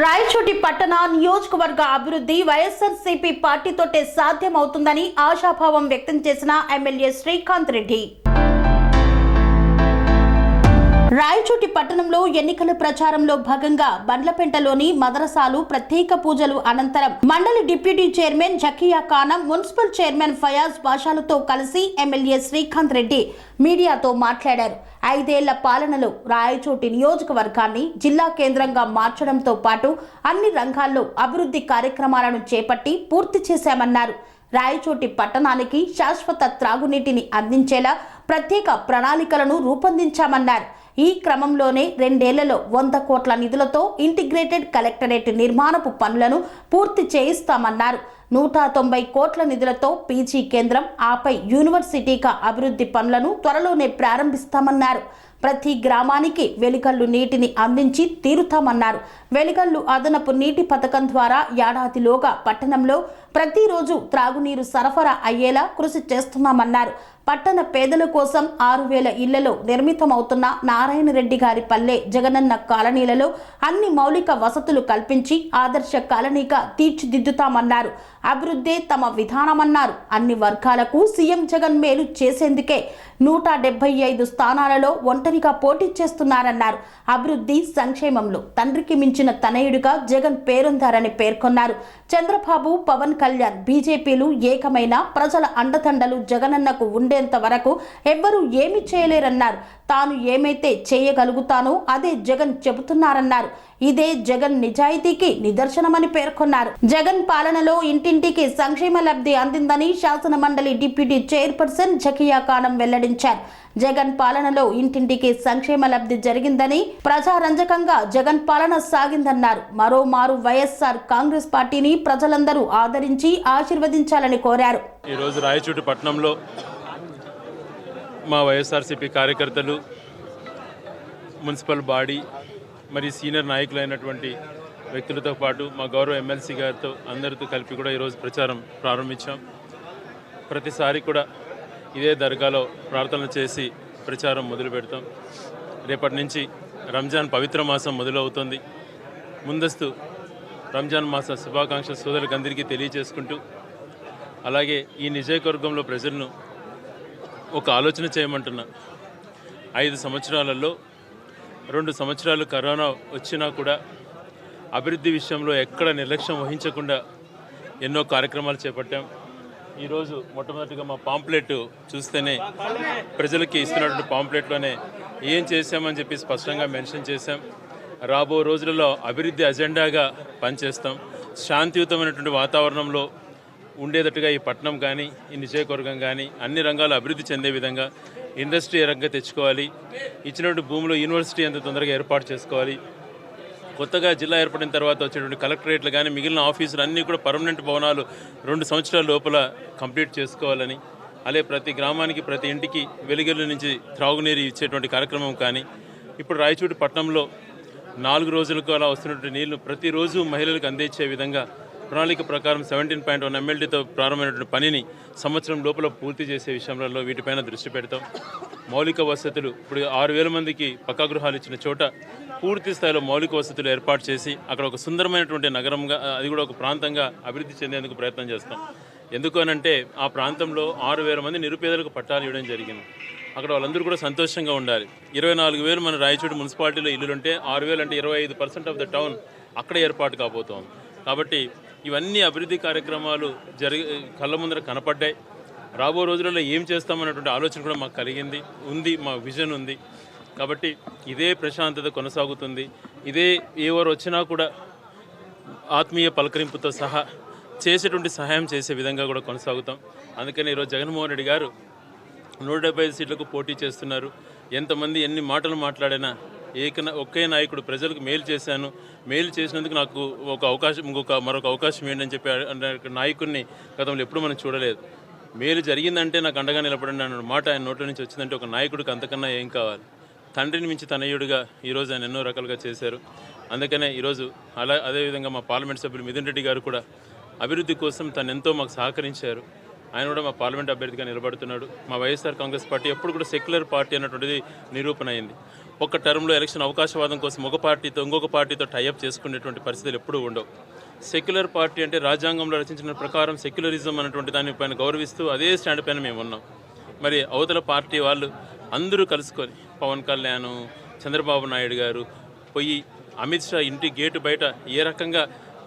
రాయచోటి పట్టణ నియోజకవర్గ అభివృద్ధి వైఎస్ఆర్సీపీ పార్టీతోటే సాధ్యమవుతుందని ఆశాభావం వ్యక్తం చేసిన ఎమ్మెల్యే శ్రీకాంత్ రెడ్డి. రాయచోటి పట్టణంలో ఎన్నికల ప్రచారంలో భాగంగా బండ్లపెంటలోని మదరసాలు ప్రత్యేక పూజలు అనంతరం మండలి deputy chairman Zakia Khanam, municipal chairman Fayaz బాషాలతో కలిసి ఎమ్మెల్యే శ్రీకాంత్ రెడ్డి మీడియాతో మాట్లాడారు. 5 ఏళ్ల పాలనలో రాయచోటి నియోజకవర్గాన్ని జిల్లా కేంద్రంగా మార్చడంతో పాటు అన్ని రంగాల్లో అభివృద్ధి కార్యక్రమాలను చేపట్టి పూర్తి చేశామన్నారు. రాయచోటి పట్టణానికి శాశ్వత త్రాగునీటిని అందించేలా ప్రత్యేక ప్రణాళికలను రూపొందించామన్నారు. ఈ క్రమంలోనే 2 ఏళ్లలో 100 కోట్ల నిధులతో ఇంటిగ్రేటెడ్ కలెక్టరేట్ నిర్మాణపు పనులను పూర్తి చేయిస్తామన్నారు. 190 కోట్ల నిధులతో పీజీ కేంద్రం, ఆపై యూనివర్సిటీగా అభివృద్ధి పనులను త్వరలోనే ప్రారంభిస్తామన్నారు. ప్రతి గ్రామానికి వెలిగల్లు నీటిని అందించి తీరుతామన్నారు. వెలిగల్లు అదనపు నీటి పథకం ద్వారా ఏడాదిలోగా పట్టణంలో ప్రతిరోజు త్రాగునీరు సరఫరా అయ్యేలా కృషి చేస్తున్నామన్నారు. పట్టణ పేదల కోసం 6,000 ఇళ్లలో నిర్మితమవుతున్న నారాయణ రెడ్డి గారి పల్లె జగనన్న కాలనీలలో అన్ని మౌలిక వసతులు కల్పించి ఆదర్శ కాలనీగా తీర్చిదిద్దుతామన్నారు. అభివృద్ధే తమ విధానమన్నారు. అన్ని వర్గాలకు సీఎం జగన్ మేలు చేసేందుకే 175 స్థానాలలో ఒంటరిగా పోటీ చేస్తున్నారన్నారు. అభివృద్ధి సంక్షేమంలో తండ్రికి మించిన తనయుడిగా జగన్ పేరొందారని పేర్కొన్నారు. చంద్రబాబు, పవన్ కళ్యాణ్, బీజేపీలు ఏకమైన ప్రజల అండదండలు జగనన్నకు ఉండేంత వరకు ఎవ్వరూ ఏమీ చేయలేరన్నారు. తాను ఏమైతే చేయగలుగుతానో అదే జగన్ చెబుతున్నారన్నారు. ఇదే జగన్ నిజాయితీకి నిదర్శనమని పేర్కొన్నారు. జగన్ పాలనలో ఇంటింటికి సంక్షేమ లబ్ధి అందిందని శాసన మండలి డిప్యూటీ చైర్పర్సన్ జకియా ఖానం వెల్లడించారు. జగన్ పాలనలో ఇంటింటికి సంక్షేమ లబ్ధి జరిగిందని, ప్రజారంజకంగా జగన్ పాలన సాగిందన్నారు. మరోమారు వైఎస్ఆర్ కాంగ్రెస్ పార్టీని ప్రజలందరూ ఆదరించి ఆశీర్వదించాలని కోరారు. ఈరోజు రాయచోటి పట్టణంలో మా వైఎస్ఆర్సీపీ కార్యకర్తలు, మున్సిపల్ బాడీ మరి సీనియర్ నాయకులైనటువంటి వ్యక్తులతో పాటు మా గౌరవ ఎమ్మెల్సీ గారితో అందరితో కలిపి కూడా ఈరోజు ప్రచారం ప్రారంభించాం. ప్రతిసారి కూడా ఇదే దర్గాలో ప్రార్థనలు చేసి ప్రచారం మొదలు పెడతాం. రేపటి నుంచి రంజాన్ పవిత్ర మాసం మొదలవుతుంది. ముందస్తు రంజాన్ మాస శుభాకాంక్షలు సోదరులకు అందరికీ తెలియజేసుకుంటూ, అలాగే ఈ నియోజకవర్గంలో ప్రజలను ఒక ఆలోచన చేయమంటున్నా. 5 సంవత్సరాలలో 2 సంవత్సరాలు కరోనా వచ్చినా కూడా అభివృద్ధి విషయంలో ఎక్కడ నిర్లక్ష్యం వహించకుండా ఎన్నో కార్యక్రమాలు చేపట్టాం. ఈరోజు మొట్టమొదటిగా మా పాంప్లెట్ చూస్తేనే ప్రజలకి ఇస్తున్నటువంటి పాంప్లెట్లోనే ఏం చేశామని చెప్పి స్పష్టంగా మెన్షన్ చేశాం. రాబో రోజులలో అభివృద్ధి అజెండాగా పనిచేస్తాం. శాంతియుతమైనటువంటి వాతావరణంలో ఉండేటట్టుగా ఈ పట్టణం కానీ ఈ నియోజకవర్గం కానీ అన్ని రంగాలు అభివృద్ధి చెందే విధంగా ఇండస్ట్రీ రంగం తెచ్చుకోవాలి. ఇచ్చినటువంటి భూమిలో యూనివర్సిటీ ఎంత తొందరగా ఏర్పాటు చేసుకోవాలి. కొత్తగా జిల్లా ఏర్పడిన తర్వాత వచ్చేటువంటి కలెక్టరేట్లు కానీ మిగిలిన ఆఫీసులు అన్నీ కూడా పర్మనెంట్ భవనాలు 2 సంవత్సరాల లోపల కంప్లీట్ చేసుకోవాలని, అలాగే ప్రతి గ్రామానికి ప్రతి ఇంటికి వెలిగల్లు నుంచి త్రాగునీరు ఇచ్చేటువంటి కార్యక్రమం కానీ, ఇప్పుడు రాయచోటి పట్టణంలో 4 రోజులకు అలా వస్తున్నటువంటి నీళ్లు ప్రతిరోజు మహిళలకు అందించే విధంగా ప్రణాళిక ప్రకారం 17.1 MLDతో ప్రారంభమైనటువంటి పనిని సంవత్సరం లోపల పూర్తి చేసే విషయంలో వీటిపైన దృష్టి పెడతాం. మౌలిక వసతులు ఇప్పుడు 6,000 మందికి పక్కా గృహాలు ఇచ్చిన చోట పూర్తి స్థాయిలో మౌలిక వసతులు ఏర్పాటు చేసి అక్కడ ఒక సుందరమైనటువంటి నగరంగా, అది కూడా ఒక ప్రాంతంగా అభివృద్ధి చెందేందుకు ప్రయత్నం చేస్తాం. ఎందుకు అనంటే ఆ ప్రాంతంలో 6,000 మంది నిరుపేదలకు పట్టాలు ఇవ్వడం జరిగింది. అక్కడ వాళ్ళందరూ కూడా సంతోషంగా ఉండాలి. 24,000 మన రాయచోటి మున్సిపాలిటీలో ఇల్లులుంటే 6,000 అంటే 25% ఆఫ్ ద టౌన్ అక్కడ ఏర్పాటు కాబోతోంది. కాబట్టి ఇవన్నీ అభివృద్ధి కార్యక్రమాలు కళ్ళ ముందర కనపడ్డాయి. రాబో రోజులలో ఏం చేస్తామన్నటువంటి ఆలోచన కూడా మాకు కలిగింది, ఉంది, మా విజన్ ఉంది. కాబట్టి ఇదే ప్రశాంతత కొనసాగుతుంది. ఇదే ఎవరు వచ్చినా కూడా ఆత్మీయ పలకరింపుతో సహా చేసేటువంటి సహాయం చేసే విధంగా కూడా కొనసాగుతాం. అందుకని ఈరోజు జగన్మోహన్ రెడ్డి గారు 175 సీట్లకు పోటీ చేస్తున్నారు. ఎంతమంది ఎన్ని మాటలు మాట్లాడినా ఒకే నాయకుడు ప్రజలకు మేలు చేశాను, మేలు చేసినందుకు నాకు ఒక అవకాశం, మరొక అవకాశం ఏంటని చెప్పి నాయకుడిని గతంలో ఎప్పుడు మనం చూడలేదు. మేలు జరిగిందంటే నాకు అండగా నిలబడండి అన్న మాట ఆయన నోట్ల నుంచి వచ్చిందంటే ఒక నాయకుడికి అంతకన్నా ఏం కావాలి. తండ్రిని మించి తనయుడిగా ఈరోజు ఆయన ఎన్నో రకాలుగా చేశారు. అందుకనే ఈరోజు అదేవిధంగా మా పార్లమెంట్ సభ్యులు మిథున్ రెడ్డి గారు కూడా అభివృద్ధి కోసం తను ఎంతో మాకు సహకరించారు. ఆయన కూడా మా పార్లమెంట్ అభ్యర్థిగా నిలబడుతున్నాడు. మా వైఎస్ఆర్ కాంగ్రెస్ పార్టీ ఎప్పుడు కూడా సెక్యులర్ పార్టీ అన్నటువంటిది నిరూపణ అయింది. ఒక టర్మ్లో ఎలక్షన్ అవకాశవాదం కోసం ఒక పార్టీతో ఇంకొక పార్టీతో టైఅప్ చేసుకునేటువంటి పరిస్థితులు ఎప్పుడూ ఉండవు. సెక్యులర్ పార్టీ అంటే రాజ్యాంగంలో రచించిన ప్రకారం సెక్యులరిజం అన్నటువంటి దానిపైన గౌరవిస్తూ అదే స్టాండ్ పైన మేము ఉన్నాం. మరి అవతల పార్టీ వాళ్ళు అందరూ కలుసుకొని పవన్ కళ్యాణ్, చంద్రబాబు నాయుడు గారు పోయి అమిత్ షా ఇంటి గేటు బయట ఏ రకంగా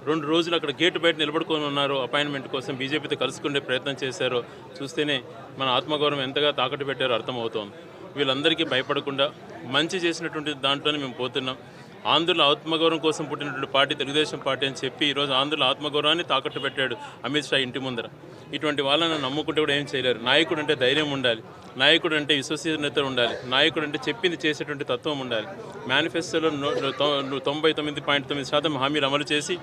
2 రోజులు అక్కడ గేటు బయట నిలబడుకొని ఉన్నారో అపాయింట్మెంట్ కోసం బీజేపీతో కలుసుకునే ప్రయత్నం చేశారో చూస్తేనే మన ఆత్మగౌరవం ఎంతగా తాకట్టు పెట్టారో అర్థమవుతోంది. వీళ్ళందరికీ భయపడకుండా మంచి చేసినటువంటి దాంట్లోనే మేము పోతున్నాం. ఆంధ్రుల ఆత్మగౌరవం కోసం పుట్టినటువంటి పార్టీ తెలుగుదేశం పార్టీ అని చెప్పి ఈరోజు ఆంధ్రుల ఆత్మగౌరవాన్ని తాకట్టు పెట్టాడు అమిత్ షా ఇంటి ముందర. ఇటువంటి వాళ్ళని నమ్ముకుంటే కూడా ఏం చేయలేరు. నాయకుడు అంటే ధైర్యం ఉండాలి, నాయకుడు అంటే విశ్వసనీయత ఉండాలి, నాయకుడు అంటే చెప్పింది చేసేటువంటి తత్వం ఉండాలి. మేనిఫెస్టోలో 99.9% హామీలు అమలు చేసి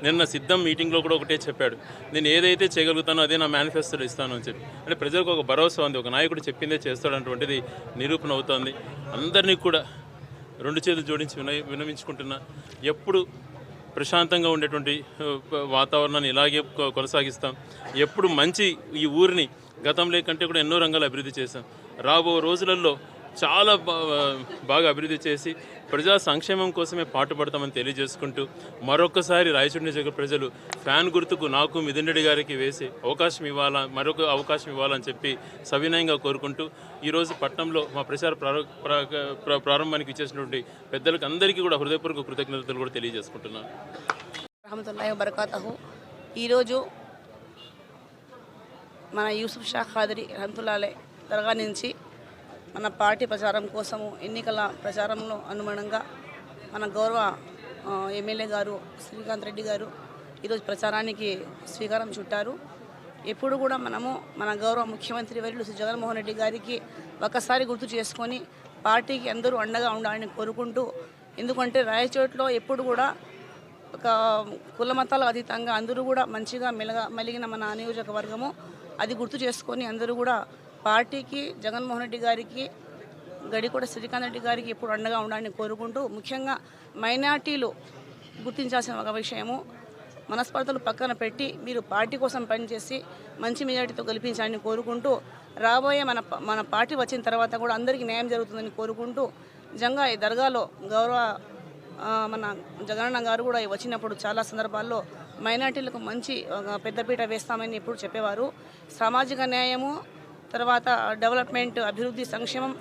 నిన్న సిద్ధం మీటింగ్లో కూడా ఒకటే చెప్పాడు, నేను ఏదైతే చేయగలుగుతానో అదే నా మేనిఫెస్టోలో ఇస్తాను అని చెప్పి. అంటే ప్రజలకు ఒక భరోసా ఉంది, ఒక నాయకుడు చెప్పిందే చేస్తాడన్నటువంటిది నిరూపణ అవుతోంది. అందరినీ కూడా 2 చేతులు జోడించి విన్నవించుకుంటున్నా. ఎప్పుడు ప్రశాంతంగా ఉండేటువంటి వాతావరణాన్ని ఇలాగే కొనసాగిస్తాం. ఎప్పుడు మంచి ఈ ఊరిని గతంలో కంటే కూడా ఎన్నో రంగాలు అభివృద్ధి చేశాం. రాబో రోజులలో చాలా బాగా అభివృద్ధి చేసి ప్రజా సంక్షేమం కోసమే పాటుపడతామని తెలియజేసుకుంటూ మరొకసారి రాయచోటి నియోజకవర్గ ప్రజలు ఫ్యాన్ గుర్తుకు నాకు మిథున్ రెడ్డి గారికి వేసి మరొక అవకాశం ఇవ్వాలని చెప్పి సవినయంగా కోరుకుంటూ ఈరోజు పట్టణంలో మా ప్రచార ప్రారంభానికి ఇచ్చేసినటువంటి పెద్దలకు అందరికీ కూడా హృదయపూర్వక కృతజ్ఞతలు కూడా తెలియజేసుకుంటున్నాను. రహమతుల్లాహి వబరకాతుహు. ఈరోజు మన యూసుఫ్ షా ఖాదరి రహమతుల్లాహి దర్గా నుంచి మన పార్టీ ప్రచారం కోసము ఎన్నికల ప్రచారంలో అనుగుణంగా మన గౌరవ ఎమ్మెల్యే గారు శ్రీకాంత్ రెడ్డి గారు ఈరోజు ప్రచారానికి శ్రీకారం చుట్టారు. ఎప్పుడు కూడా మనము మన గౌరవ ముఖ్యమంత్రి వర్యులు శ్రీ జగన్మోహన్ రెడ్డి గారికి ఒకసారి గుర్తు చేసుకొని పార్టీకి అందరూ అండగా ఉండాలని కోరుకుంటూ, ఎందుకంటే రాయచోట్లో ఎప్పుడు కూడా ఒక కుల మతాల అతీతంగా అందరూ కూడా మంచిగా మెలిగిన మన నియోజకవర్గము, అది గుర్తు చేసుకొని అందరూ కూడా పార్టీకి జగన్మోహన్ రెడ్డి గారికి గడికోట శ్రీకాంత్ రెడ్డి గారికి ఎప్పుడు అండగా ఉండాలని కోరుకుంటూ, ముఖ్యంగా మైనార్టీలు గుర్తించాల్సిన ఒక విషయము, మనస్పర్ధలు పక్కన పెట్టి మీరు పార్టీ కోసం పనిచేసి మంచి మెజారిటీతో గెలిపించాలని కోరుకుంటూ, రాబోయే మన పార్టీ వచ్చిన తర్వాత కూడా అందరికీ న్యాయం జరుగుతుందని కోరుకుంటూ, నిజంగా ఈ దర్గాలో గౌరవ మన జగనన్న గారు కూడా వచ్చినప్పుడు చాలా సందర్భాల్లో మైనార్టీలకు మంచి పెద్దపీట వేస్తామని ఎప్పుడు చెప్పేవారు. సామాజిక న్యాయము, తర్వాత డెవలప్మెంట్, అభివృద్ధి, సంక్షేమం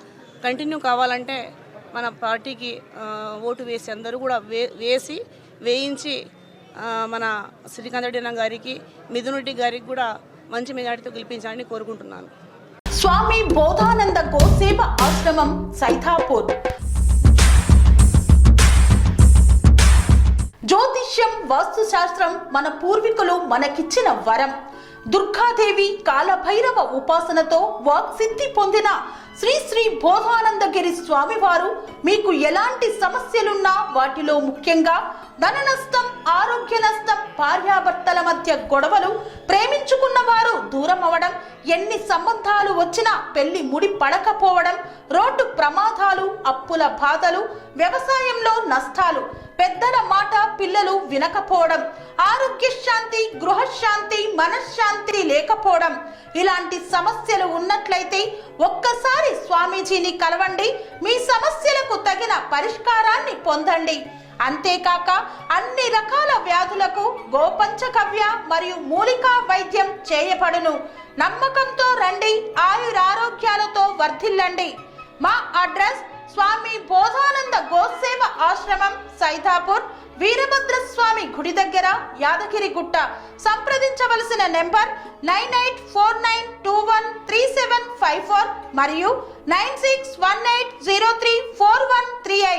కంటిన్యూ కావాలంటే మన పార్టీకి ఓటు వేసి అందరూ కూడా వేయించి మన శ్రీకాంత్ రెడ్డి గారికి, మిథున్ రెడ్డి గారికి కూడా మంచి మెజారిటీతో గెలిపించాలని కోరుకుంటున్నాను. స్వామి బోధానంద గోసేవ ఆశ్రమం సైథాపూర్. జ్యోతిష్యం, వాస్తుశాస్త్రం మన పూర్వీకులు మనకిచ్చిన వరం. దుర్గాదేవి, కాలభైరవ ఉపాసనతో వాక్సిద్ధి పొందిన శ్రీ శ్రీ బోధానందగిరి స్వామివారు మీకు ఎలాంటి సమస్యలున్నా, వాటిలో ముఖ్యంగా ధన నష్టం, ఆరోగ్య నష్టం, భార్యాభర్తల మధ్య గొడవలు, ప్రేమించుకున్న వారు దూరం అవడం, ఎన్ని సంబంధాలు వచ్చినా పెళ్లి ముడి పడకపోవడం, రోడ్డు ప్రమాదాలు, అప్పుల బాధలు, వ్యవసాయంలో నష్టాలు, పెద్దల మాట పిల్లలు వినకపోవడం, ఆరోగ్య శాంతి, గృహశాంతి, మనశ్శాంతి లేకపోవడం, ఇలాంటి సమస్యలు ఉన్నట్లయితే ఒక్కసారి స్వామీజీని కలవండి. మీ సమస్యలకు తగిన పరిష్కారాన్ని పొందండి. అంతేకాక అన్ని రకాల వ్యాధులకు గోపంచకవ్య మరియు మూలికా వైద్యం చేయబడును. నమ్మకంతో రండి, ఆయురారోగ్యాలతో వర్ధిల్లండి. మా అడ్రస్ స్వామి బోధానంద గోసేవ ఆశ్రమం, సైథాపూర్, వీరభద్రస్వామి గుడి దగ్గర, యాదగిరిగుట్ట. సంప్రదించవలసిన నెంబర్ 9849213754 మరియు 9618034138.